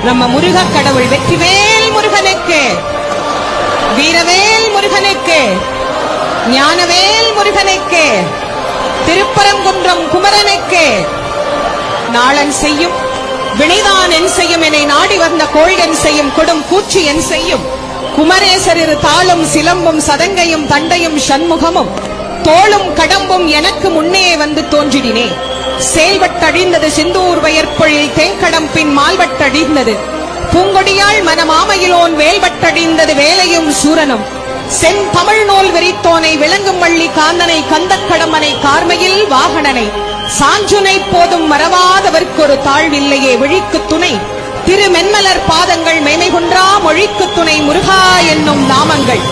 நம்ம முருக கடவுள் வெற்றிவேல் முருகனுக்கு, வீரவேல் முருகனுக்கு, ஞானவேல் முருகனுக்கு, திருப்பரங்குன்றம் குமரனுக்கு. நாளன் செய்யும் வினைதான் என் செய்யும், என்னை நாடி வந்த கோள்கன் செய்யும் கொடும் கூச்சி என் செய்யும். குமரேசர் இரு தாளும் சிலம்பும் சதங்கையும் தண்டையும் சண்முகமும் தோளும் கடம்பும் எனக்கு முன்னே வந்து தோன்றிடினே. செயல்பட்டழிந்தது சிந்தூர் வயற்பொழில் தேங்கடம் பின் மால்வட்டழிந்தது பூங்கொடியாள் மனமாமையிலோன் வேல்வட்டழிந்தது வேலையும் சூரனும். செந்தமிழ் நூல் விரித்தோனை விளங்கும் வள்ளி காந்தனை கந்தக்கடம்பனை கார்மையில் வாகனனை சாஞ்சுனை போதும் மறவாதவர்க்கொரு தாழ்வில்லையே விழிக்கு துணை திருமென்மலர் பாதங்கள் மெய்மை குன்றா மொழிக்கு துணை முருகா என்னும் நாமங்கள்.